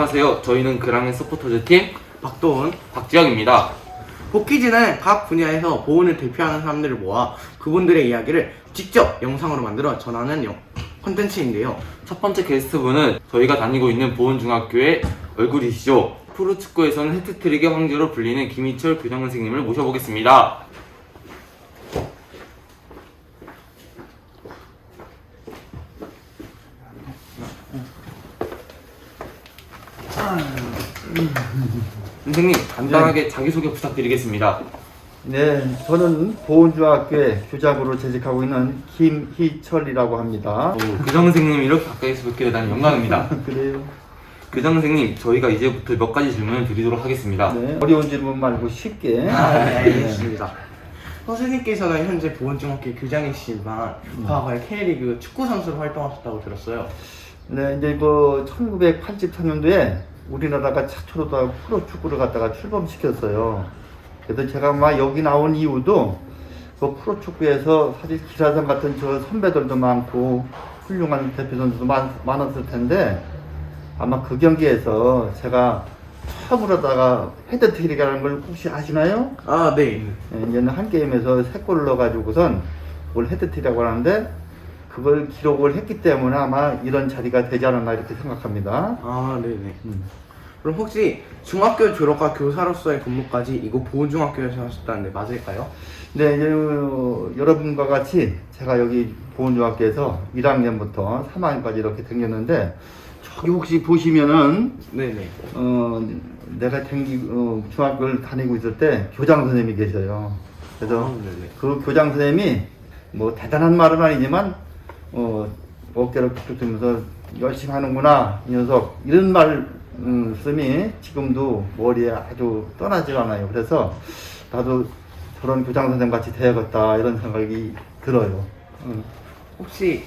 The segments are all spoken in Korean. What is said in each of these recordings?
안녕하세요. 저희는 그랑의 서포터즈 팀 박도훈, 박지영입니다. 복귀지는 각 분야에서 보훈을 대표하는 사람들을 모아 그분들의 이야기를 직접 영상으로 만들어 전하는 콘텐츠인데요. 첫 번째 게스트분은 저희가 다니고 있는 보훈중학교의 얼굴이시죠. 프로축구에서는 해트트릭의 황제로 불리는 김희철 교장 선생님을 모셔보겠습니다. 선생님, 간단하게 자기소개 부탁드리겠습니다. 네, 저는 보훈중학교에 교장으로 재직하고 있는 김희철이라고 합니다. 교장 선생님 이렇게 가까이서 뵙게 되다니 영광입니다. 그래요? 교장 선생님, 저희가 이제부터 몇 가지 질문을 드리도록 하겠습니다. 네, 어려운 질문 말고 쉽게. 네, 알겠습니다. 선생님께서는 현재 보훈중학교 교장이시지만 과거에 K리그 축구 선수로 활동하셨다고 들었어요. 네, 이제 그 1983년도에 우리나라가 최초로 프로축구를 갖다가 출범시켰어요. 그래서 제가 막 여기 나온 이유도 그 프로축구에서 사실 기라상 같은 저 선배들도 많고 훌륭한 대표 선수도 많았을 텐데 아마 그 경기에서 제가 처음으로다가 헤드트릭이라는 걸 혹시 아시나요? 아, 네. 네, 얘는 한 게임에서 3골을 넣어가지고선 그걸 헤드트릭이라고 하는데 그걸 기록을 했기 때문에 아마 이런 자리가 되지 않았나 이렇게 생각합니다. 아, 네네. 그럼 혹시 중학교 졸업과 교사로서의 근무까지 이곳 보훈중학교에서 하셨다는데 맞을까요? 네, 이제 여러분과 같이 제가 여기 보훈중학교에서 1학년부터 3학년까지 이렇게 다녔는데 저기 혹시 보시면은 네네. 내가 중학교를 다니고 있을 때 교장 선생님이 계셔요. 그래서 아, 네네. 그 교장 선생님이 뭐 대단한 말은 아니지만 어깨를 툭툭 들면서 열심히 하는구나 이 녀석 이런 말씀이 지금도 머리에 아주 떠나질 않아요. 그래서 나도 저런 교장 선생님 같이 돼야겠다 이런 생각이 들어요. 혹시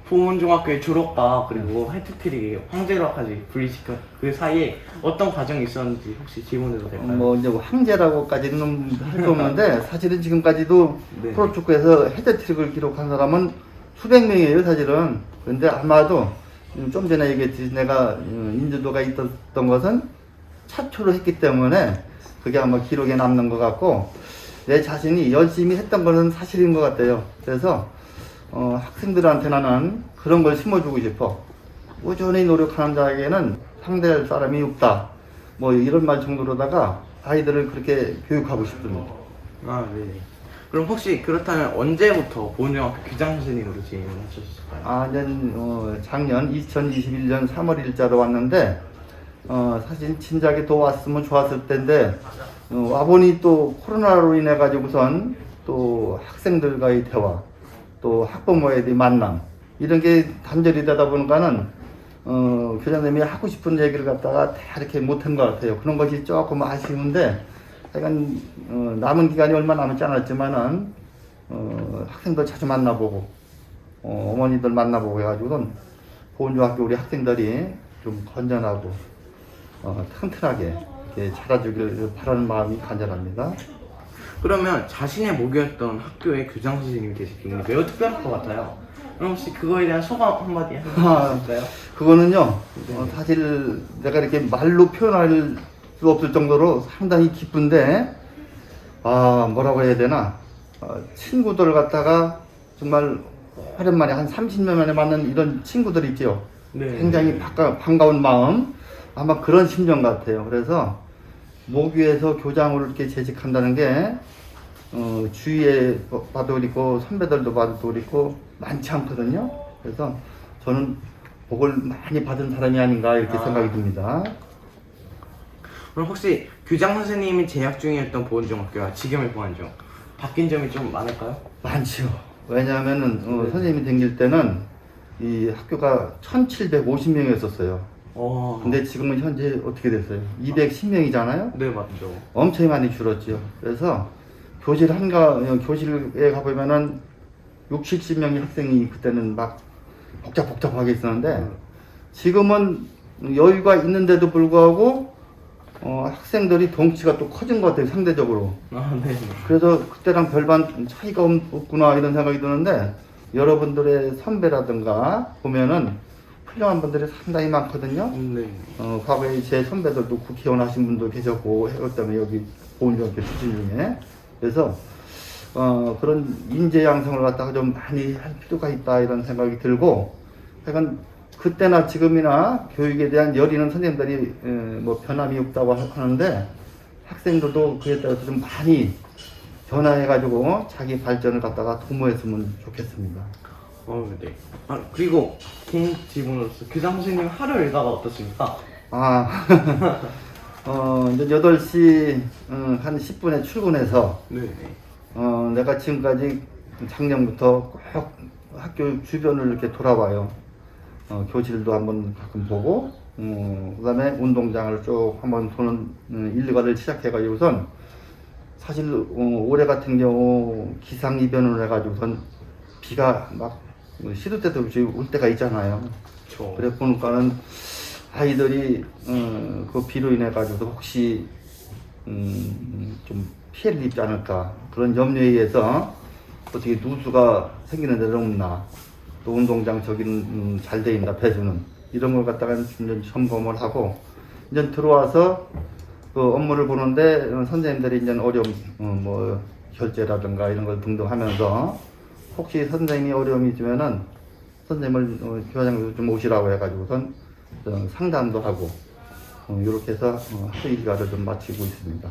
보훈중학교의 졸업과 그리고 헤트트릭 황제로까지 불리시켜 그 사이에 어떤 과정이 있었는지 혹시 질문해도 될까요? 뭐 이제 황제라고까지는 할 수 없는데 사실은 지금까지도 네. 프로축구에서 헤드트릭을 기록한 사람은 수백 명이에요 사실은. 그런데 아마도 좀 전에 얘기했듯이 내가 인지도가 있었던 것은 최초로 했기 때문에 그게 아마 기록에 남는 것 같고 내 자신이 열심히 했던 거는 사실인 것 같아요. 그래서 학생들한테 나는 그런 걸 심어주고 싶어. 꾸준히 노력하는 자에게는 상대할 사람이 없다. 뭐 이런 말 정도로다가 아이들을 그렇게 교육하고 싶습니다. 아, 네네. 그럼 혹시 그렇다면 언제부터 보훈중학교 교장 선생님으로 지임하셨을까요? 아, 이제 작년 2021년 3월 1일자로 왔는데 사실 진작에 더 왔으면 좋았을 텐데 와보니 또 코로나로 인해 가지고선 또 학생들과의 대화 또 학부모의 만남 이런 게 단절이 되다 보니까는 교장님이 하고 싶은 얘기를 갖다가 다 이렇게 못한 것 같아요. 그런 것이 조금 아쉬운데 하여간 남은 기간이 얼마 남지 않았지만은 학생들 자주 만나보고 어머니들 만나보고 해가지고는 보훈중학교 우리 학생들이 좀 건전하고 튼튼하게 이렇게 자라주길 바라는 마음이 간절합니다. 그러면 자신의 목표였던 학교의 교장 선생님이 되실 기분이 매우 특별할 것 같아요. 그럼 혹시 그거에 대한 소감 한마디 해주실까요? 그거는요 사실 내가 이렇게 말로 표현할 수 없을 정도로 상당히 기쁜데 뭐라고 해야 되나 친구들 갖다가 정말 오랜만에 한 30년 만에 만난 이런 친구들 있죠. 네. 굉장히 반가운 마음 아마 그런 심정 같아요. 그래서 모교에서 교장으로 이렇게 재직한다는 게 주위에 봐도 그렇고 선배들도 봐도 그렇고 많지 않거든요. 그래서 저는 복을 많이 받은 사람이 아닌가 이렇게 생각이 듭니다. 그럼 혹시 교장 선생님이 재학 중이었던 보훈중학교와 지금의 보훈중 바뀐 점이 좀 많을까요? 많지요. 왜냐하면은 선생님이 다닐 때는 이 학교가 1750명이었었어요. 근데 지금은 현재 어떻게 됐어요? 210명이잖아요? 네, 맞죠. 엄청 많이 줄었죠. 그래서 교실에 가보면은 60, 70명의 학생이 그때는 막 복잡하게 있었는데 지금은 여유가 있는데도 불구하고 학생들이 덩치가 또 커진 것 같아요, 상대적으로. 아, 네. 그래서 그때랑 별반 차이가 없구나 이런 생각이 드는데 여러분들의 선배라든가 보면은 훌륭한 분들이 상당히 많거든요. 네. 과거에 제 선배들도 국회의원 하신 분도 계셨고 했기 때문에 여기 보훈중학교 출신 중에. 그래서 그런 인재 양성을 갖다가 좀 많이 할 필요가 있다 이런 생각이 들고, 하여간 그때나 지금이나 교육에 대한 열의는 선생님들이 뭐 변함이 없다고 하는데, 학생들도 그에 따라서 좀 많이 변화해가지고 자기 발전을 갖다가 도모했으면 좋겠습니다. 네. 그리고 개인 질문으로서 교장 선생님 하루 일과가 어떻습니까? 이제 8시 한 10분에 출근해서 네. 내가 지금까지 작년부터 꼭 학교 주변을 이렇게 돌아봐요. 교실도 한번 가끔 보고, 그 다음에 운동장을 쭉 한번 도는 일과를 시작해가지고선, 사실 올해 같은 경우 기상이변을 해가지고선 비가 막 시도 때도 없이 올 때가 있잖아요. 그렇죠. 그래 보니까는 아이들이 그 비로 인해 가지고 혹시 좀 피해를 입지 않을까 그런 염려에 의해서 어떻게 누수가 생기는 데는 없나, 또 운동장 저기는 잘 돼 있나, 배수는 이런 걸 갖다가 좀 점검을 하고, 이제 들어와서 그 업무를 보는데 선생님들이 이제 어려움 뭐 결제라든가 이런 걸 등등 하면서, 혹시 선생님이 어려움이 있으면은 선생님을 교장님도 좀 오시라고 해가지고선 상담도 하고, 이렇게 해서 하루 일과를 좀 마치고 있습니다.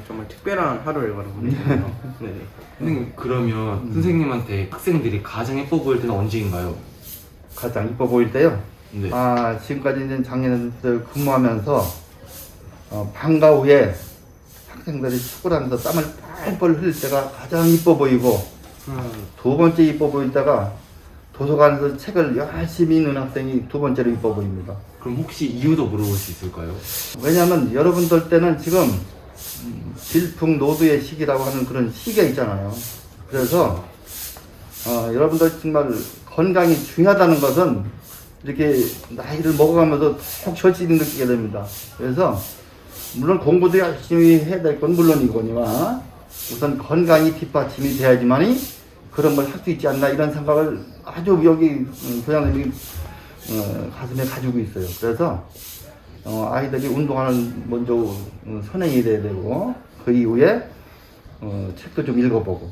정말 특별한 하루 일과를 보내시네요. 네. 선생님, 그러면 선생님한테 학생들이 가장 예뻐 보일 때는 언제인가요? 가장 이뻐 보일 때요? 네. 지금까지 이제 작년에 근무하면서 방과 후에 학생들이 축구를 하면서 땀을 뻘뻘 흘릴 때가 가장 이뻐 보이고, 두 번째 이뻐 보일 때가 도서관에서 책을 열심히 읽는 학생이 두 번째로 이뻐 보입니다. 그럼 혹시 이유도 물어볼 수 있을까요? 왜냐하면 여러분들 때는 지금 질풍노도의 시기라고 하는 그런 시기가 있잖아요. 그래서 여러분들 정말 건강이 중요하다는 것은 이렇게 나이를 먹어가면서 더 절실히 느끼게 됩니다. 그래서 물론 공부도 열심히 해야 될 건 물론이거니와 우선 건강이 뒷받침이 돼야지만이 그런 걸 할 수 있지 않나, 이런 생각을 아주 여기 교장님이 가슴에 가지고 있어요. 그래서 아이들이 운동하는 먼저 선행이 돼야 되고, 그 이후에 책도 좀 읽어보고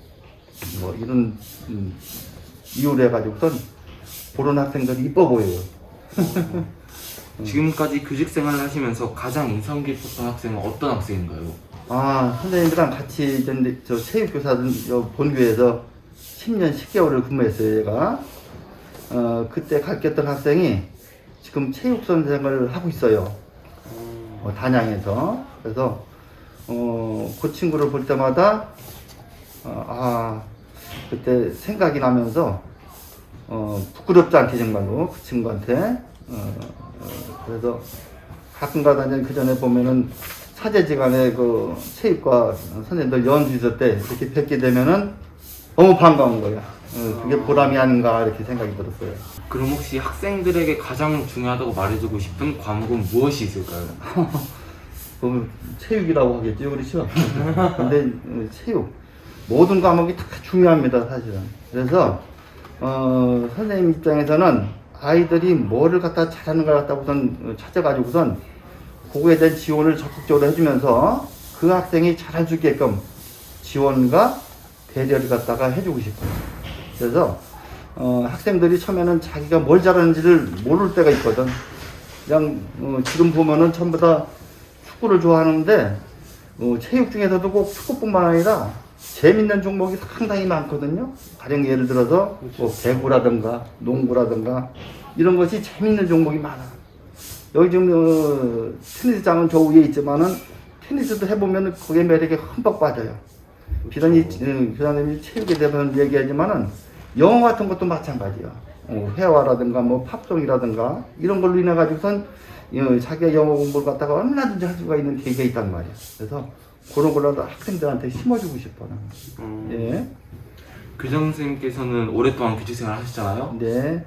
뭐 이런 이유로 해가지고선 그런 학생들이 이뻐 보여요. 지금까지 교직 생활을 하시면서 가장 인상 깊었던 학생은 어떤 학생인가요? 선생님들랑 같이 이제 저 체육교사들 본교에서 10년 10개월을 근무했어요, 얘가. 그때 가르쳤던 학생이 지금 체육선생을 하고 있어요. 단양에서. 그래서, 그 친구를 볼 때마다, 그때 생각이 나면서, 부끄럽지 않게 정말로 그 친구한테, 그래서 가끔가다 이제 그 전에 보면은 사제지간에 그 체육과 선생님들 연수 있을 때 이렇게 뵙게 되면은 너무 반가운 거야. 그게 보람이 아닌가 이렇게 생각이 들었어요. 그럼 혹시 학생들에게 가장 중요하다고 말해주고 싶은 과목은 무엇이 있을까요? 그럼 체육이라고 하겠죠, 그렇죠? 근데 체육 모든 과목이 다 중요합니다, 사실은. 그래서 선생님 입장에서는 아이들이 뭐를 갖다 잘하는 걸 갖다 우선 찾아가지고선 그거에 대한 지원을 적극적으로 해주면서 그 학생이 잘할 수 있게끔 지원과 배려를 갖다가 해주고 싶어요. 그래서 학생들이 처음에는 자기가 뭘 잘하는지를 모를 때가 있거든. 그냥 지금 보면은 전부 다 축구를 좋아하는데 체육 중에서도 꼭 축구뿐만 아니라 재밌는 종목이 상당히 많거든요. 가령 예를 들어서 뭐 배구라든가 농구라든가 이런 것이 재밌는 종목이 많아. 여기 지금 테니스장은 저 위에 있지만은 테니스도 해보면 거기에 매력에 흠뻑 빠져요. 비단이 교장님이 체육에 대해서는 얘기하지만은 영어 같은 것도 마찬가지야. 회화라든가 뭐 팝송이라든가 이런 걸로 인해 가지고선 자기가 영어 공부를 갖다가 얼마든지 할 수가 있는 계기가 있단 말이야. 그래서 그런 걸로 학생들한테 심어주고 싶어. 예. 교장 선생님께서는 오랫동안 교직생활 하셨잖아요. 네.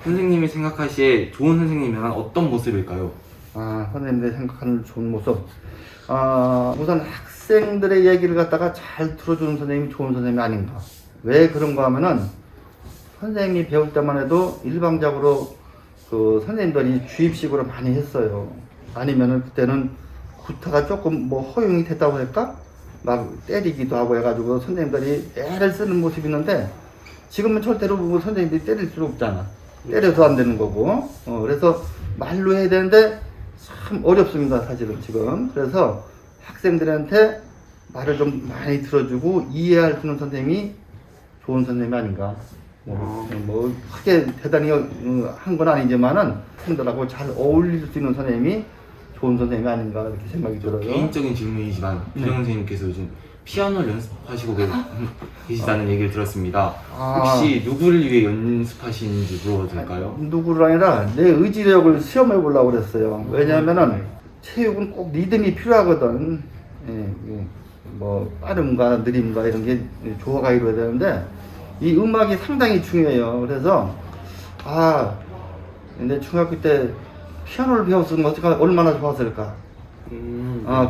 선생님이 생각하시기에 좋은 선생님이란 어떤 모습일까요? 선생님들이 생각하는 좋은 모습. 우선 학생들의 얘기를 갖다가 잘 들어주는 선생님이 좋은 선생님이 아닌가. 왜 그런가 하면은 선생님이 배울 때만 해도 일방적으로 그 선생님들이 주입식으로 많이 했어요. 아니면은 그때는 구타가 조금 뭐 허용이 됐다고 할까? 막 때리기도 하고 해가지고 선생님들이 애를 쓰는 모습이 있는데 지금은 절대로 뭐 선생님들이 때릴 수 없잖아. 때려도 안 되는 거고. 그래서 말로 해야 되는데 참 어렵습니다, 사실은 지금. 그래서 학생들한테 말을 좀 많이 들어주고 이해할 수 있는 선생님이 좋은 선생님이 아닌가. 뭐 크게 대단히 한 건 아니지만은 학생들하고 잘 어울릴 수 있는 선생님이 좋은 선생님이 아닌가 이렇게 생각이 들어요. 개인적인 질문이지만 규정 선생님께서 요즘 피아노를 연습하시고 계시다는 얘기를 들었습니다. 혹시 누구를 위해 연습하시는지 물어봐도 될까요? 누구를 아니라 내 의지력을 시험해 보려고 그랬어요. 왜냐하면은 체육은 꼭 리듬이 필요하거든. 뭐 빠름과 느림과 이런 게 조화가 이루어야 되는데 이 음악이 상당히 중요해요. 그래서 내 중학교 때 피아노를 배웠으면 얼마나 좋았을까.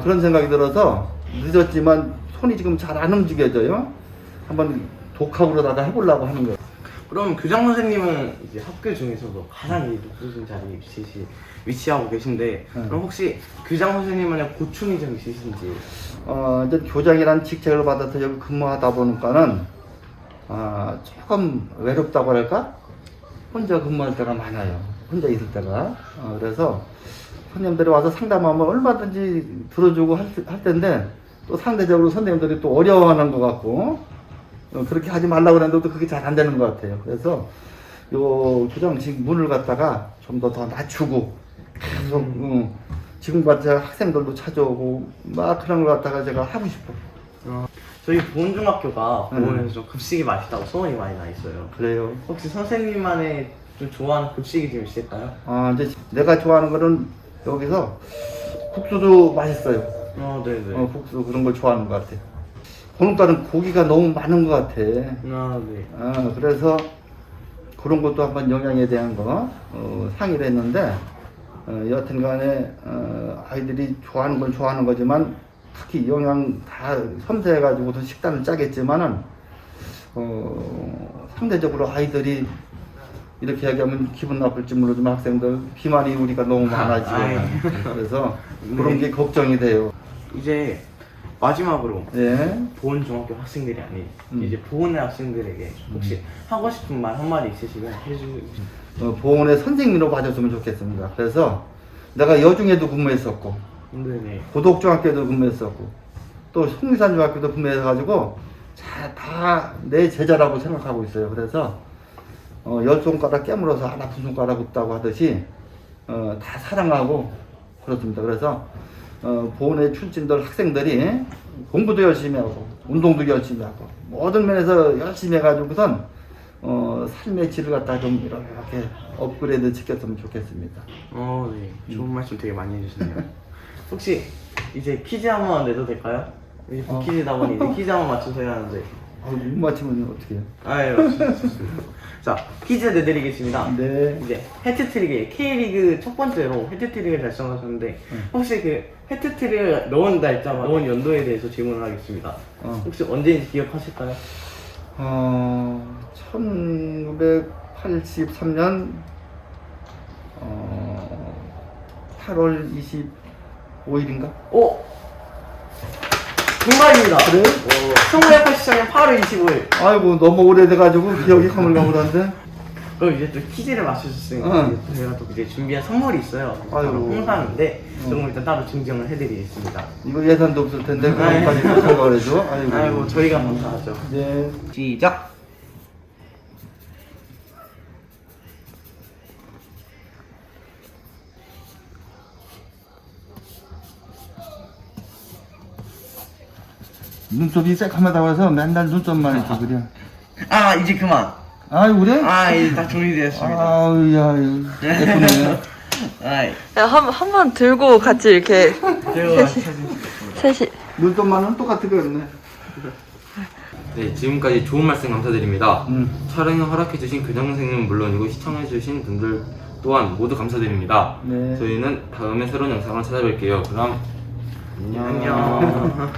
그런 생각이 들어서 늦었지만 손이 지금 잘 안 움직여져요. 한번 독학으로다가 해보려고 하는 거예요. 그럼 교장 선생님은 이제 학교 중에서도 가장 높으신 자리에 위치하고 계신데 그럼 혹시 교장 선생님만의 고충이 좀 있으신지? 이제 교장이라는 직책을 받아서 여기 근무하다 보니까는 조금 외롭다고 할까? 혼자 근무할 때가 많아요. 혼자 있을 때가. 그래서 선생님들이 와서 상담하면 얼마든지 들어주고 할 텐데 또 상대적으로 선생님들이 또 어려워하는 것 같고 그렇게 하지 말라고 그랬는데도 그게 잘 안 되는 것 같아요. 그래서 요 교장직 문을 갖다가 좀 더 낮추고 계속 지금같이 학생들도 찾아오고 막 그런 걸 갖다가 제가 하고 싶어요. 저희 보은중학교가 보은에서 좀 급식이 맛있다고 소문이 많이 나 있어요. 그래요. 혹시 선생님만의 좀 좋아하는 급식이 좀 있을까요? 이제 내가 좋아하는 거는 여기서 국수도 맛있어요. 네네. 국수 그런 걸 좋아하는 것 같아요. 보니까는 고기가 너무 많은 것 같아. 네. 그래서 그런 것도 한번 영양에 대한 거 상의를 했는데 여하튼 간에 아이들이 좋아하는 건 좋아하는 거지만 특히 영양 다 섬세해가지고서 식단을 짜겠지만은 상대적으로 아이들이 이렇게 얘기하면 기분 나쁠지 모르지만 학생들 비만이 우리가 너무 많아지고 그래서 그런 게 걱정이 돼요. 이제 마지막으로 예. 보은중학교 학생들이 아닌 이제 보은의 학생들에게 혹시 하고 싶은 말 한마디 있으시면 해주세요. 보은의 선생님으로 봐줬으면 좋겠습니다. 그래서 내가 여중에도 근무했었고 네네. 고덕중학교도 근무했었고 또 송리산중학교도 근무해가지고 다 내 제자라고 생각하고 있어요. 그래서 10손가락 깨물어서 안 아픈 손가락 없다고 하듯이 다 사랑하고 그렇습니다. 그래서 보은의 출신들 학생들이 공부도 열심히 하고 운동도 열심히 하고 모든 면에서 열심히 해가지고선 삶의 질을 갖다 좀 이렇게 업그레이드 시켰으면 좋겠습니다. 네. 좋은 말씀 되게 많이 해주시네요. 혹시 이제 퀴즈 한번 내도 될까요? 이제 퀴즈다 보니 이제 퀴즈 한번 맞춰서 해야 하는데. 못 맞히면 어떻게 해요? 좋습니다. 자, 퀴즈 내드리겠습니다. 네. 이제 해트트릭에 K리그 첫 번째로 해트트릭을 달성하셨는데 혹시 그 해트트릭을 넣은 날짜와 넣은 연도에 대해서 질문을 하겠습니다. 혹시 언제인지 기억하실까요? 1983년 8월 25일인가? 정말입니다. 그래요? 1983년 8월 25일. 아이고 너무 오래돼가지고 기억이 가물가물한데. 그럼 이제 또 퀴즈를 맞춰주셨으니까 저희가 또 이제 준비한 선물이 있어요. 바로 홍삼인데 조금 일단 따로 증정을 해드리겠습니다. 이거 예산도 없을 텐데 그것까지 생각을 해줘. 아이고 저희가 감사하죠. 네. 시작. 눈썹이 새카매다고 해서 맨날 눈썹만 이렇게 그려. 이제 그만. 그래? 이제 다 정리되었습니다. 야, 예쁘네. 야, 한 번 들고 같이 이렇게 셋이. 눈썹만은 똑같은 거였네. 네, 지금까지 좋은 말씀 감사드립니다. 촬영에 허락해주신 교장 선생님은 물론이고 시청해주신 분들 또한 모두 감사드립니다. 네. 저희는 다음에 새로운 영상으로 찾아뵐게요. 그럼 안녕.